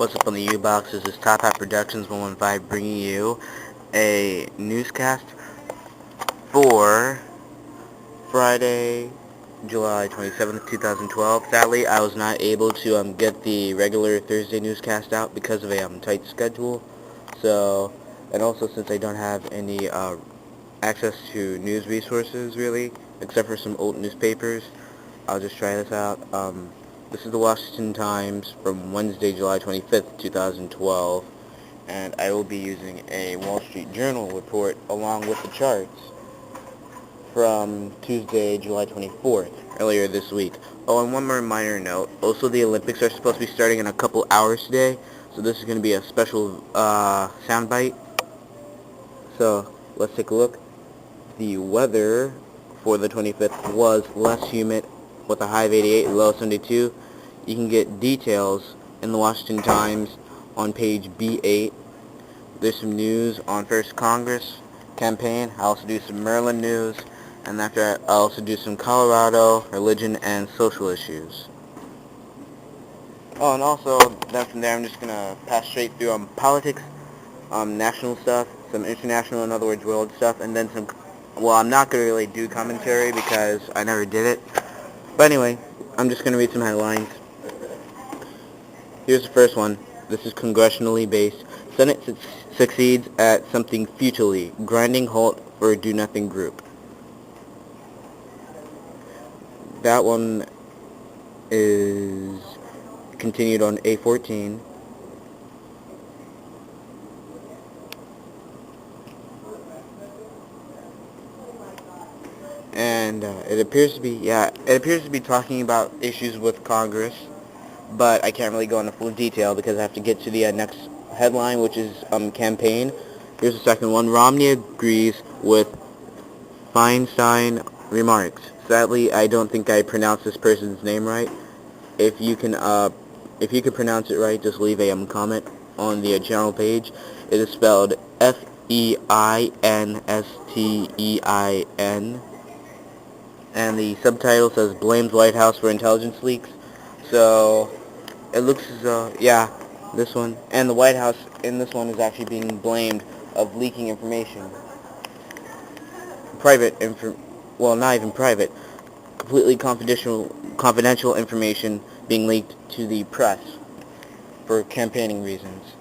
What's up on the U-Box? This is Top Hat Productions 115 bringing you a newscast for Friday, July 27th, 2012. Sadly, I was not able to get the regular Thursday newscast out because of a tight schedule. So, and also since I don't have any access to news resources really, except for some old newspapers, I'll just try this out. This is the Washington Times from Wednesday, July 25th, 2012, and I will be using a Wall Street Journal report along with the charts from Tuesday, July 24th, earlier this week. Oh, and one more minor note. Also, the Olympics are supposed to be starting in a couple hours today, so this is going to be a special soundbite. So, let's take a look. The weather for the 25th was less humid with a high of 88 and low of 72. You can get details in the Washington Times on page B8. There's some news on First Congress campaign. I also do some Maryland news, and after that I also do some Colorado, religion, and social issues. Oh, and also then from there I'm just gonna pass straight through politics, national stuff, some international, in other words, world stuff, and then some. Well, I'm not gonna really do commentary because I never did it. But anyway, I'm just gonna read some headlines. Here's the first one. This is congressionally based. Senate succeeds at something futilely. Grinding halt for a do-nothing group. That one is continued on A14. And it appears to be talking about issues with Congress, but I can't really go into full detail because I have to get to the next headline, which is campaign. Here's the second one. Romney agrees with Feinstein remarks. Sadly, I don't think I pronounced this person's name right. If you can pronounce it right, just leave a comment on the channel page. It is spelled Feinstein. And the subtitle says blames White House for intelligence leaks. So it looks as though, yeah, this one, and the White House in this one is actually being blamed of leaking information. Well, not even private, completely confidential information being leaked to the press for campaigning reasons.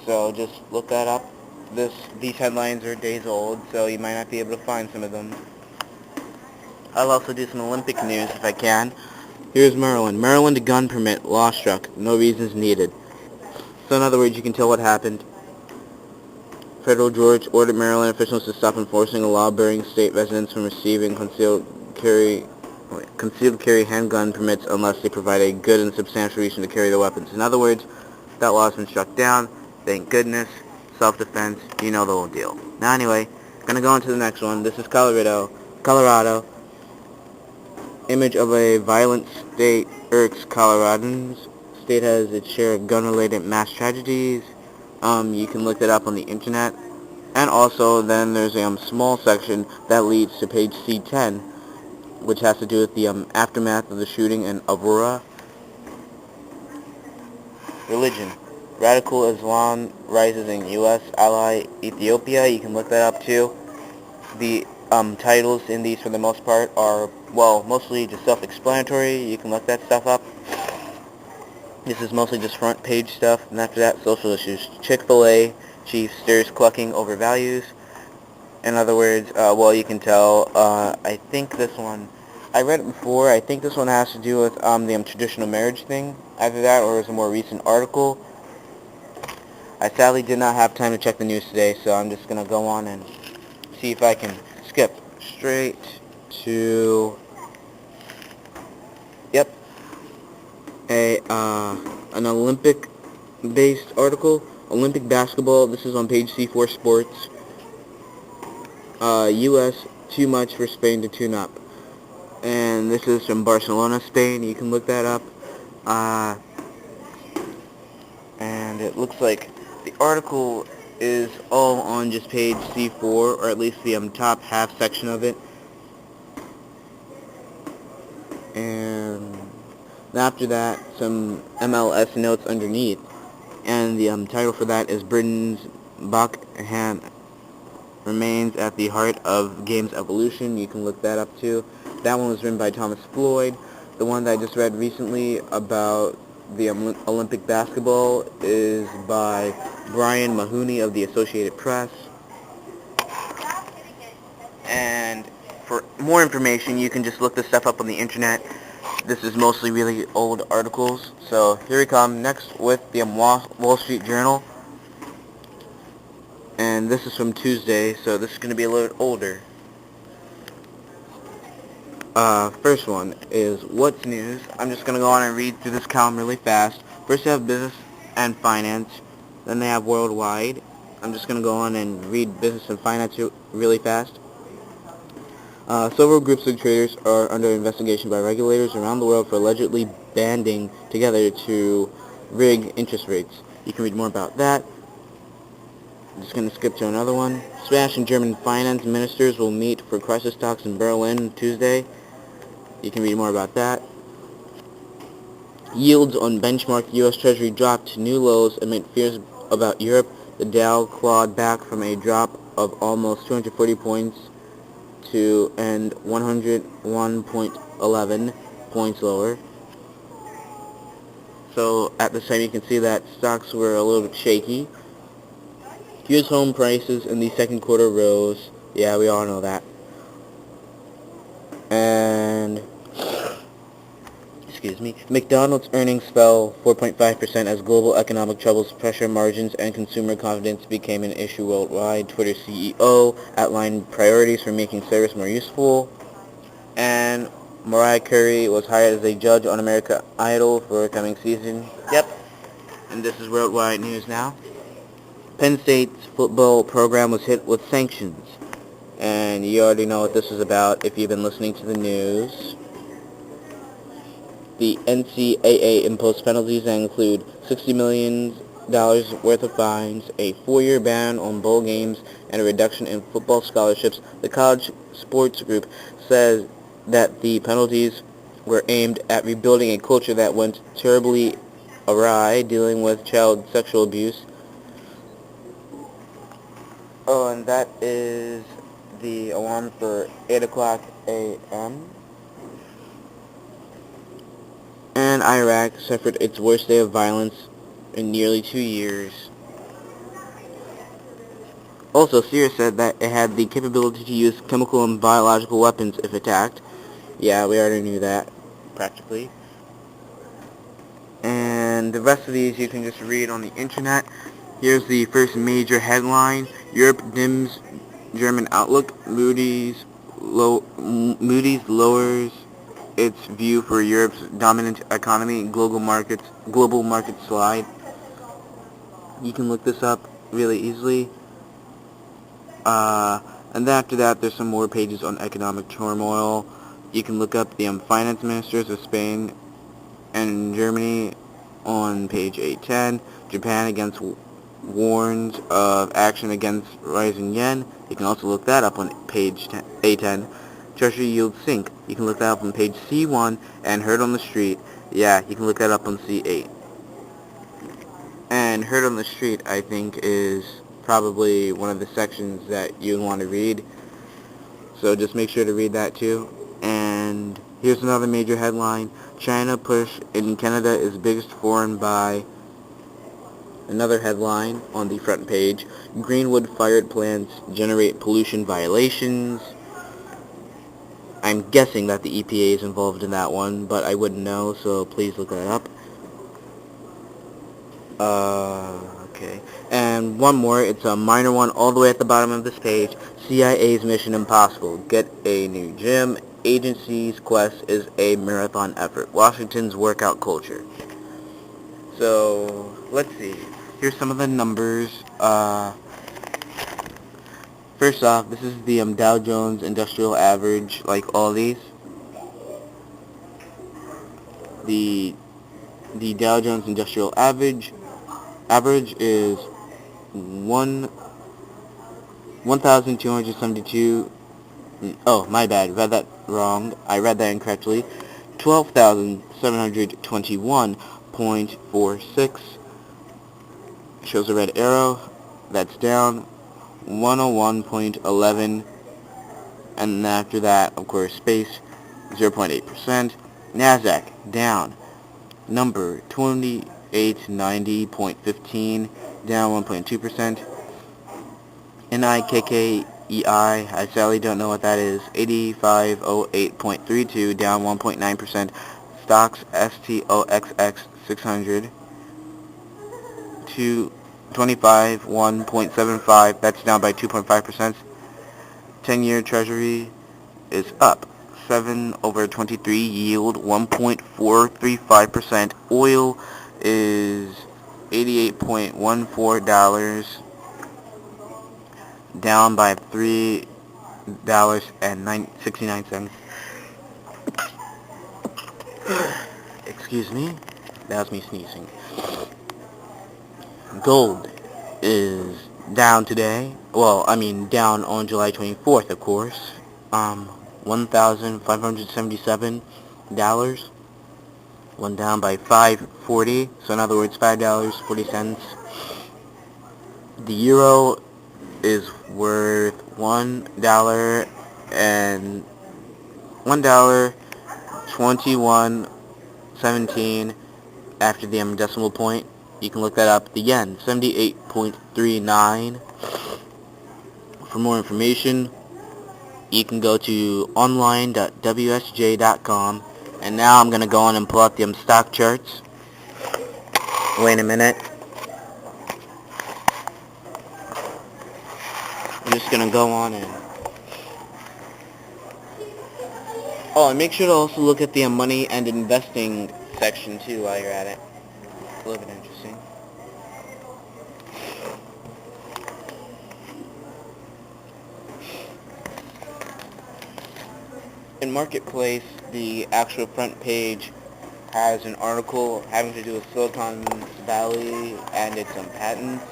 So just look that up. These headlines are days old, so you might not be able to find some of them. I'll also do some Olympic news if I can. Here's Maryland. Maryland gun permit law struck. No reasons needed. So in other words, you can tell what happened. Federal George ordered Maryland officials to stop enforcing a law barring state residents from receiving concealed carry handgun permits unless they provide a good and substantial reason to carry the weapons. In other words, that law has been struck down. Thank goodness. Self-defense. You know the whole deal. Now anyway, gonna go on to the next one. This is Colorado. Image of a violent state irks Coloradans. State has its share of gun-related mass tragedies. You can look that up on the internet. And also, then there's a small section that leads to page C10, which has to do with the aftermath of the shooting in Aurora. Religion. Radical Islam rises in U.S. ally Ethiopia. You can look that up too. The titles in these, for the most part, are, well, mostly just self-explanatory. You can look that stuff up. This is mostly just front page stuff, and after that, social issues. Chick-fil-A chief stirs clucking over values. In other words, well, you can tell, I think this one, I read it before, I think this one has to do with the traditional marriage thing. Either that or it was a more recent article. I sadly did not have time to check the news today, so I'm just going to go on and see if I can skip straight to, yep, an Olympic-based article. Olympic basketball, this is on page C4 Sports. U.S. too much for Spain to tune up. And this is from Barcelona, Spain. You can look that up. And it looks like the article is all on just page C4, or at least the top half section of it. And after that, some MLS notes underneath. And the title for that is Britain's Backhand Remains at the Heart of Games Evolution. You can look that up too. That one was written by Thomas Floyd. The one that I just read recently about the Olympic basketball is by Brian Mahoney of the Associated Press. And for more information, you can just look this stuff up on the internet. This is mostly really old articles. So here we come next with the Wall Street Journal. And this is from Tuesday, so this is going to be a little older. First one is What's News. I'm just going to go on and read through this column really fast. First they have Business and Finance. Then they have Worldwide. I'm just going to go on and read Business and Finance really fast. Several groups of traders are under investigation by regulators around the world for allegedly banding together to rig interest rates. You can read more about that. I'm just going to skip to another one. Spanish and German finance ministers will meet for crisis talks in Berlin Tuesday. You can read more about that. Yields on benchmark U.S. Treasury dropped to new lows amid fears about Europe. The Dow clawed back from a drop of almost 240 points to end 101.11 points lower. So at this time you can see that stocks were a little bit shaky. U.S. home prices in the second quarter rose. Yeah, we all know that. And McDonald's earnings fell 4.5% as global economic troubles pressure margins and consumer confidence became an issue worldwide. Twitter CEO outlined priorities for making service more useful. And Mariah Carey was hired as a judge on American Idol for coming season. Yep. And this is worldwide news now. Penn State's football program was hit with sanctions. And you already know what this is about if you've been listening to the news. The NCAA imposed penalties that include $60 million worth of fines, a 4-year ban on bowl games, and a reduction in football scholarships. The college sports group says that the penalties were aimed at rebuilding a culture that went terribly awry, dealing with child sexual abuse. Oh, and that is the alarm for 8 o'clock a.m. And Iraq suffered its worst day of violence in nearly 2 years. Also, Syria said that it had the capability to use chemical and biological weapons if attacked. Yeah, we already knew that, practically. And the rest of these you can just read on the internet. Here's the first major headline. Europe dims German outlook. Moody's lowers its view for Europe's dominant economy. Global market slide. You can look this up really easily. And then after that, there's some more pages on economic turmoil. You can look up the finance ministers of Spain and Germany on page 810. Japan warns of action against rising yen. You can also look that up on page 810. Treasury yields sink. You can look that up on page C1. And Heard on the Street. Yeah, you can look that up on C8. And Heard on the Street, I think, is probably one of the sections that you'd want to read. So just make sure to read that too. And here's another major headline. China push in Canada is biggest foreign buy. Another headline on the front page. Greenwood-fired plants generate pollution violations. I'm guessing that the EPA is involved in that one, but I wouldn't know, so please look that up. Okay. And one more. It's a minor one all the way at the bottom of this page. CIA's Mission Impossible. Get a new gym. Agency's quest is a marathon effort. Washington's workout culture. So, let's see. Here's some of the numbers. First off, this is the Dow Jones Industrial Average, like all these. The Dow Jones Industrial Average is 1,272. Oh, my bad. Read that wrong. I read that incorrectly. 12,721.46. shows a red arrow. That's down 101.11, and after that, of course, space 0.8%. Nasdaq down number 2890.15, down 1.2%. NIKKEI, I sadly don't know what that is, 8508.32, down 1.9%. Stocks STOXX 600 to 1.75, that's down by 2.5%. 10-year Treasury is up 7 over 23, yield 1.435%. Oil is $88.14, down by $3.69. Excuse me, that was me sneezing. Gold is down today. Well, I mean down on July 24th, of course. $1,577. One down by $5.40. So in other words, $5.40. The euro is worth $1.21.17 after the decimal point. You can look that up. The yen, 78.39. For more information, you can go to online.wsj.com. And now I'm going to go on and pull out the stock charts. Wait a minute. I'm just going to go on and... Oh, and make sure to also look at the money and investing section too while you're at it. It's a little bit interesting. In Marketplace, the actual front page has an article having to do with Silicon Valley and its patents.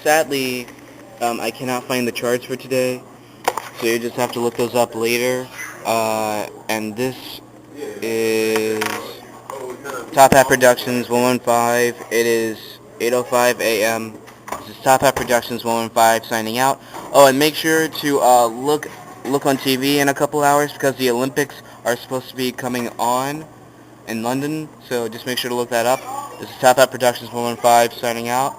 Sadly, I cannot find the charts for today, so you just have to look those up later. And this is Top Hat Productions 115. It is 8:05 a.m. This is Top Hat Productions 115 signing out. Oh, and make sure to look on TV in a couple hours because the Olympics are supposed to be coming on in London. So just make sure to look that up. This is Top Hat Productions 115 signing out.